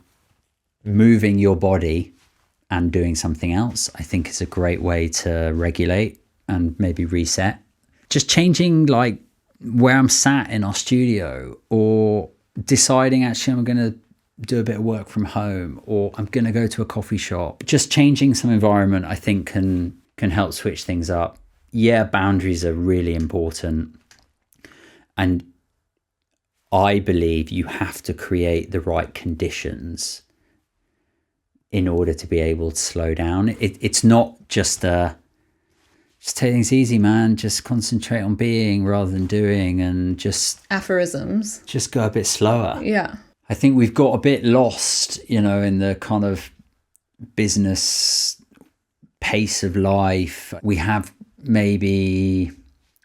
moving your body and doing something else, I think, is a great way to regulate and maybe reset. Just changing where I'm sat in our studio, or deciding actually I'm going to do a bit of work from home, or I'm going to go to a coffee shop. Just changing some environment, I think, can help switch things up. Yeah, boundaries are really important. And I believe you have to create the right conditions in order to be able to slow down. It's not just take things easy, man. Just concentrate on being rather than doing, and just aphorisms. Just go a bit slower. Yeah. I think we've got a bit lost, in the kind of business pace of life. We have maybe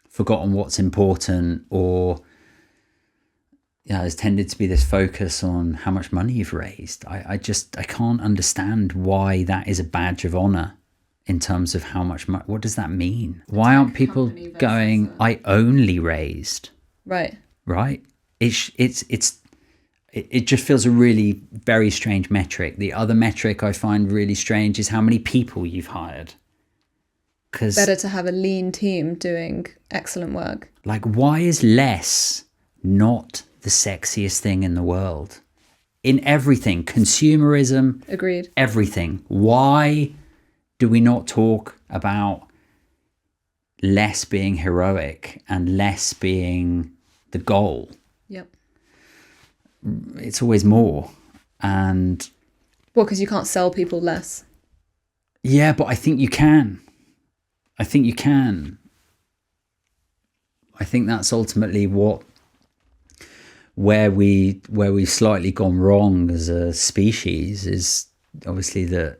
forgotten what's important, or there's tended to be this focus on how much money you've raised. I can't understand why that is a badge of honor in terms of how much money. What does that mean? Why aren't people going, I only raised? Right. It just feels a really very strange metric. The other metric I find really strange is how many people you've hired. Because better to have a lean team doing excellent work. Why is less not the sexiest thing in the world? In everything, consumerism. Agreed. Everything. Why do we not talk about less being heroic and less being the goal? Yep. It's always more. And because you can't sell people less. Yeah, but I think you can. I think that's ultimately where we've slightly gone wrong as a species, is obviously that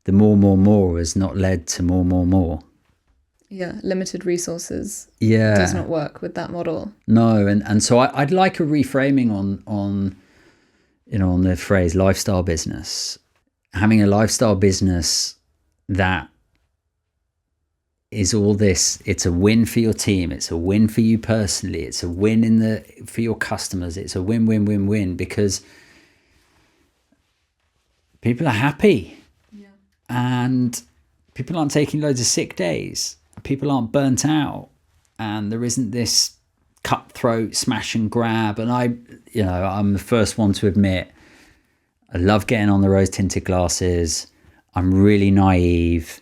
the more has not led to more. Yeah, limited resources. Yeah, does not work with that model. No, and so I'd like a reframing on the phrase lifestyle business. Having a lifestyle business that is all this. It's a win for your team. It's a win for you personally. It's a win for your customers. It's a win because people are happy. Yeah. And people aren't taking loads of sick days. People aren't burnt out, and there isn't this cutthroat smash and grab. And I'm the first one to admit, I love getting on the rose tinted glasses. I'm really naive.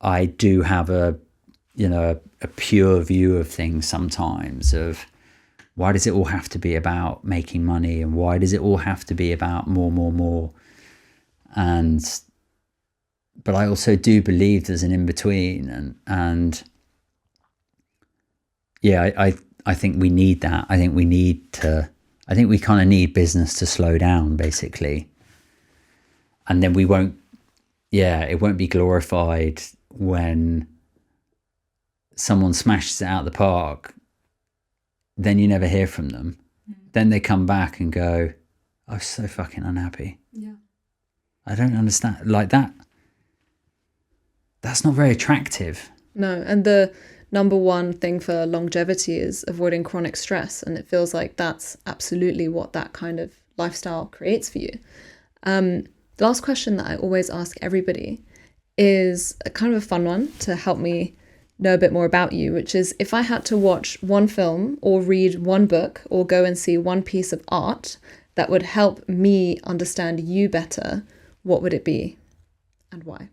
I do have a pure view of things sometimes, of why does it all have to be about making money, and why does it all have to be about more? But I also do believe there's an in-between, and yeah, I think we need that. I think we need to I think we kind of need business to slow down, basically. And then it won't be glorified when someone smashes it out of the park. Then you never hear from them. Then they come back and go, I was so fucking unhappy. Yeah. I don't understand. Like that. That's not very attractive. No. And the number one thing for longevity is avoiding chronic stress. And it feels like that's absolutely what that kind of lifestyle creates for you. The last question that I always ask everybody is a kind of a fun one to help me know a bit more about you, which is, if I had to watch one film or read one book or go and see one piece of art that would help me understand you better, what would it be and why?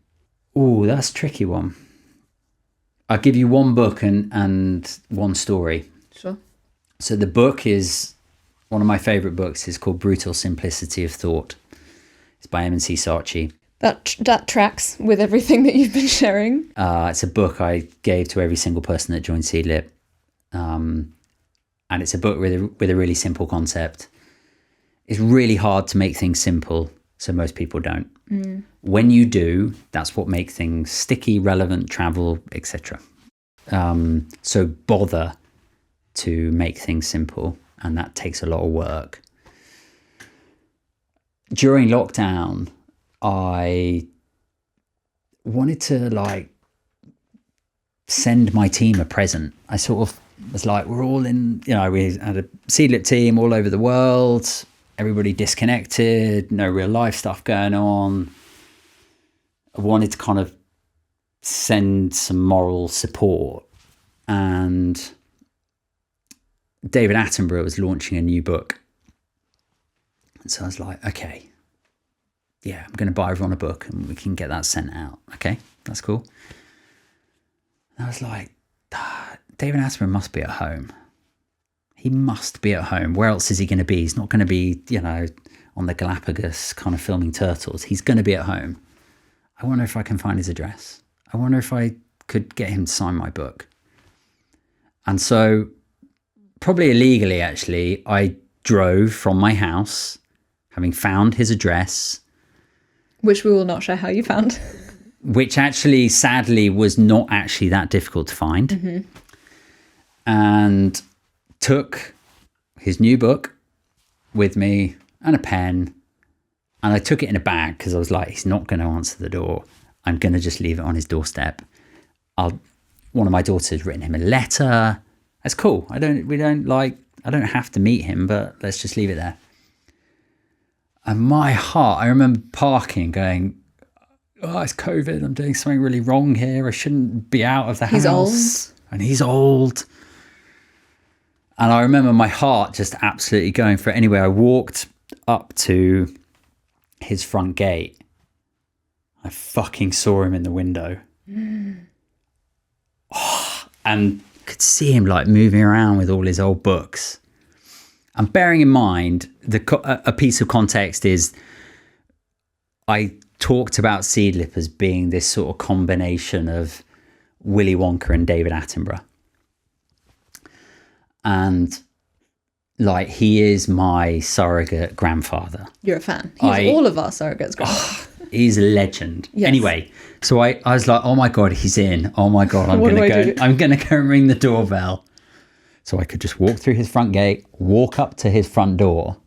Oh, that's a tricky one. I'll give you one book and one story. Sure. So the book is, one of my favourite books is called Brutal Simplicity of Thought. It's by M&C Saatchi. That tracks with everything that you've been sharing. It's a book I gave to every single person that joined Seedlip. And it's a book with a really simple concept. It's really hard to make things simple, so most people don't. When you do, that's what makes things sticky, relevant, travel, etc. So bother to make things simple, and that takes a lot of work. During lockdown, I wanted to send my team a present. I sort of was like, we're all in, we had a Seedlip team all over the world, everybody disconnected, no real life stuff going on. I wanted to kind of send some moral support. And David Attenborough was launching a new book. And so I was like, okay, yeah, I'm going to buy everyone a book and we can get that sent out. Okay, that's cool. And I was like, David Attenborough must be at home. He must be at home. Where else is he going to be? He's not going to be, on the Galapagos kind of filming turtles. He's going to be at home. I wonder if I can find his address. I wonder if I could get him to sign my book. And so, probably illegally actually, I drove from my house, having found his address. Which we will not share how you found. Which actually, sadly, was not actually that difficult to find. Mm-hmm. And took his new book with me and a pen. And I took it in a bag because I was like, he's not going to answer the door. I'm going to just leave it on his doorstep. One of my daughters has written him a letter. That's cool. I don't have to meet him, but let's just leave it there. And my heart, I remember parking going, oh, it's COVID. I'm doing something really wrong here. I shouldn't be out of the house. He's old. And he's old. And I remember my heart just absolutely going for it. Anyway, I walked up to his front gate. I fucking saw him in the window. And could see him moving around with all his old books. And bearing in mind, a piece of context is I talked about Seedlip as being this sort of combination of Willy Wonka and David Attenborough. And he is my surrogate grandfather. You're a fan. He's all of our surrogates grandfather. He's a legend. Yes. Anyway, so I was like, oh my God, he's in. Oh my God, I'm going to go and ring the doorbell. So I could just walk through his front gate, walk up to his front door.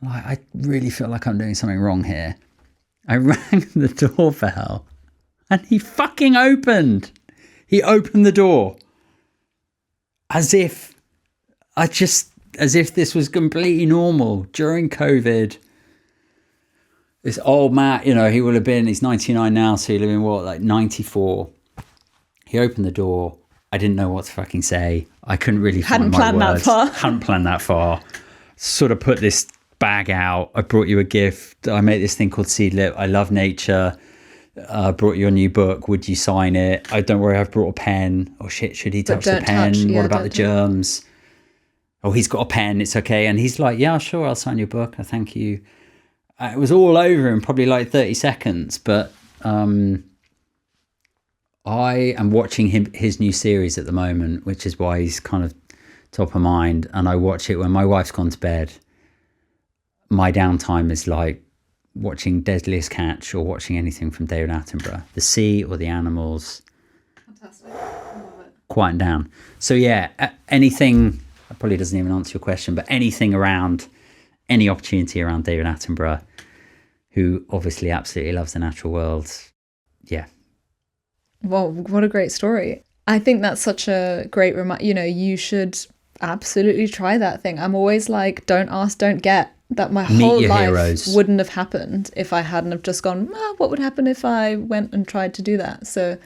I really feel like I'm doing something wrong here. I rang the doorbell and he fucking opened. He opened the door as if this was completely normal during COVID. This old man, he would have been, he's 99 now, so he'll have been 94. He opened the door. I didn't know what to fucking say. I couldn't really find my words. Hadn't planned that far. Sort of put this bag out. I brought you a gift. I made this thing called Seedlip. I love nature. I brought you a new book. Would you sign it? Don't worry, I've brought a pen. Oh shit, should he touch the pen? What about the germs? Oh, he's got a pen. It's okay. And he's like, yeah, sure, I'll sign your book. I thank you. It was all over in probably 30 seconds. But I am watching his new series at the moment, which is why he's kind of top of mind, and I watch it when my wife's gone to bed. My downtime is like watching Deadliest Catch or watching anything from David Attenborough. The sea or the animals. Fantastic. I love it. Quieten down. So yeah, anything, that probably doesn't even answer your question, but anything around, any opportunity around David Attenborough, who obviously absolutely loves the natural world. Yeah. Well, what a great story. I think that's such a great reminder. You know, you should absolutely try that thing. I'm always like, don't ask, don't get. That my whole life wouldn't have happened if I hadn't have just gone, what would happen if I went and tried to do that? So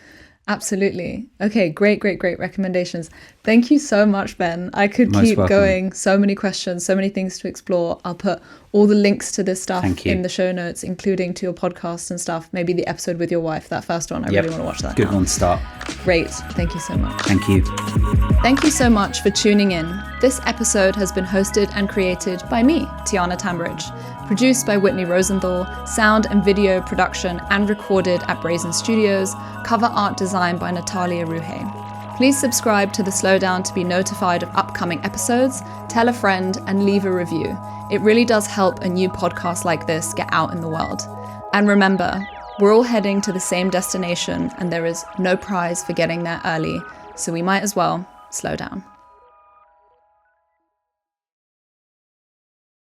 absolutely. Okay, great recommendations. Thank you so much, Ben. I could keep going. So many questions, so many things to explore. I'll put all the links to this stuff in the show notes, including to your podcast and stuff. Maybe the episode with your wife, that first one. I really want to watch that. Good one to start. Great. Thank you so much. Thank you. Thank you so much for tuning in. This episode has been hosted and created by me, Tiana Tambridge. Produced by Whitney Rosenthal, sound and video production and recorded at Brazen Studios, cover art design by Natalia Ruhe. Please subscribe to The Slowdown to be notified of upcoming episodes, tell a friend, and leave a review. It really does help a new podcast like this get out in the world. And remember, we're all heading to the same destination and there is no prize for getting there early, so we might as well slow down.